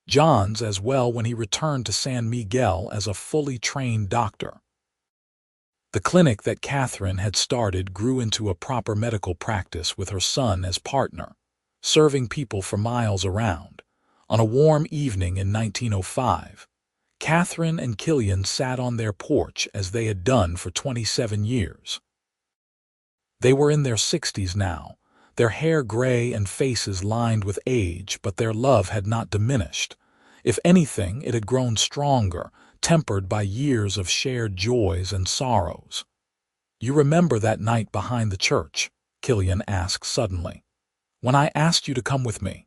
John's as well when he returned to San Miguel as a fully trained doctor. The clinic that Katherine had started grew into a proper medical practice with her son as partner, serving people for miles around. On a warm evening in 1905, Katherine and Killian sat on their porch as they had done for 27 years. They were in their 60s now, their hair gray and faces lined with age, but their love had not diminished. If anything, it had grown stronger, tempered by years of shared joys and sorrows. "You remember that night behind the church?" Killian asked suddenly. "When I asked you to come with me?"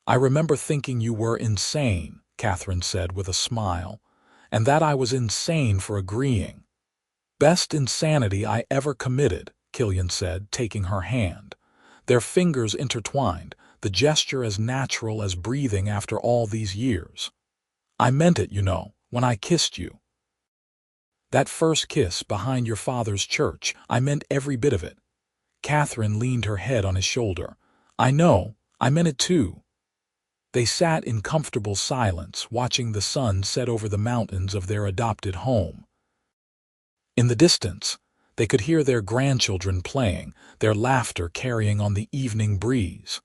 "I remember thinking you were insane," Katherine said with a smile, "and that I was insane for agreeing." "Best insanity I ever committed," Killian said, taking her hand. Their fingers intertwined, the gesture as natural as breathing after all these years. "I meant it, you know, when I kissed you. That first kiss behind your father's church, I meant every bit of it." Katherine leaned her head on his shoulder. "I know, I meant it too." They sat in comfortable silence, watching the sun set over the mountains of their adopted home. In the distance, they could hear their grandchildren playing, their laughter carrying on the evening breeze.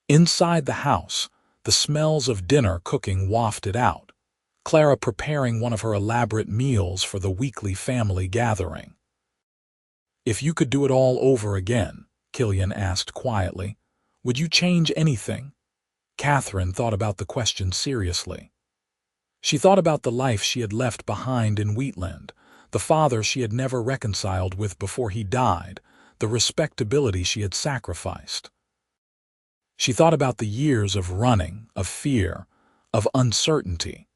Inside the house, the smells of dinner cooking wafted out, Clara preparing one of her elaborate meals for the weekly family gathering. "If you could do it all over again," Killian asked quietly, "would you change anything?" Katherine thought about the question seriously. She thought about the life she had left behind in Wheatland, the father she had never reconciled with before he died, the respectability she had sacrificed. She thought about the years of running, of fear, of uncertainty.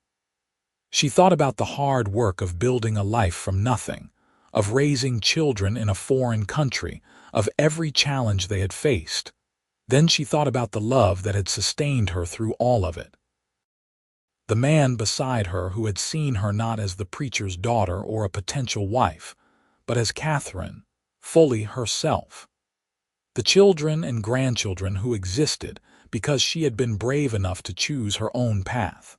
She thought about the hard work of building a life from nothing, of raising children in a foreign country, of every challenge they had faced. Then she thought about the love that had sustained her through all of it. The man beside her who had seen her not as the preacher's daughter or a potential wife, but as Katherine, fully herself. The children and grandchildren who existed because she had been brave enough to choose her own path.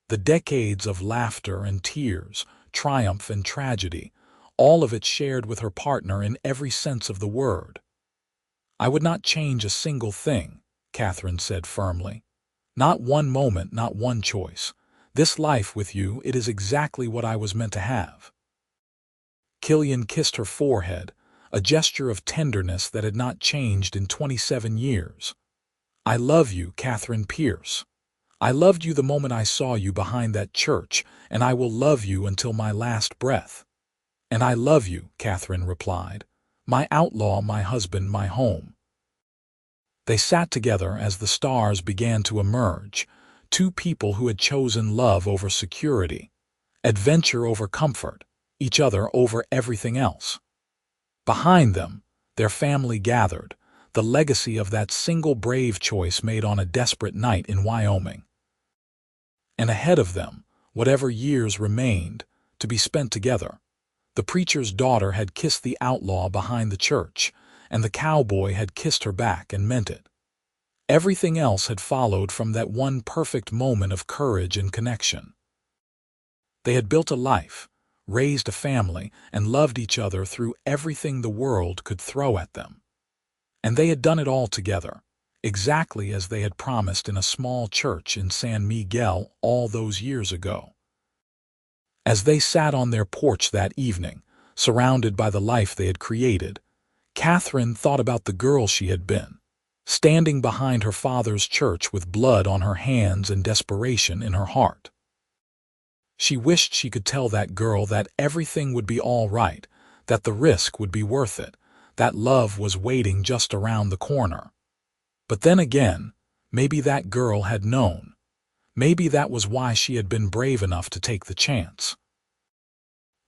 The decades of laughter and tears, triumph and tragedy, all of it shared with her partner in every sense of the word. "I would not change a single thing," Katherine said firmly. "Not one moment, not one choice. This life with you, it is exactly what I was meant to have." Killian kissed her forehead, a gesture of tenderness that had not changed in 27 years. "I love you, Katherine Pierce. I loved you the moment I saw you behind that church, and I will love you until my last breath." "And I love you," Katherine replied. "My outlaw, my husband, my home." They sat together as the stars began to emerge, two people who had chosen love over security, adventure over comfort, each other over everything else. Behind them, their family gathered, the legacy of that single brave choice made on a desperate night in Wyoming. And ahead of them, whatever years remained, to be spent together. The preacher's daughter had kissed the outlaw behind the church, and the cowboy had kissed her back and meant it. Everything else had followed from that one perfect moment of courage and connection. They had built a life, raised a family, and loved each other through everything the world could throw at them. And they had done it all together, exactly as they had promised in a small church in San Miguel all those years ago. As they sat on their porch that evening, surrounded by the life they had created, Katherine thought about the girl she had been, standing behind her father's church with blood on her hands and desperation in her heart. She wished she could tell that girl that everything would be all right, that the risk would be worth it, that love was waiting just around the corner. But then again, maybe that girl had known. Maybe that was why she had been brave enough to take the chance.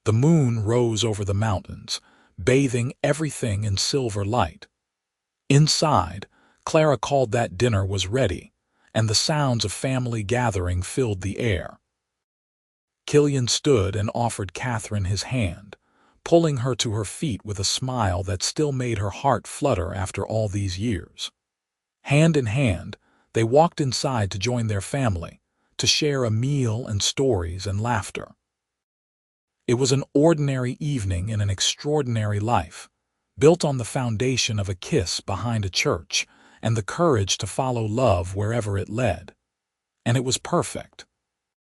The moon rose over the mountains, bathing everything in silver light. Inside, Clara called that dinner was ready, and the sounds of family gathering filled the air. Killian stood and offered Katherine his hand, pulling her to her feet with a smile that still made her heart flutter after all these years. Hand in hand, they walked inside to join their family, to share a meal and stories and laughter. It was an ordinary evening in an extraordinary life, built on the foundation of a kiss behind a church and the courage to follow love wherever it led. And it was perfect.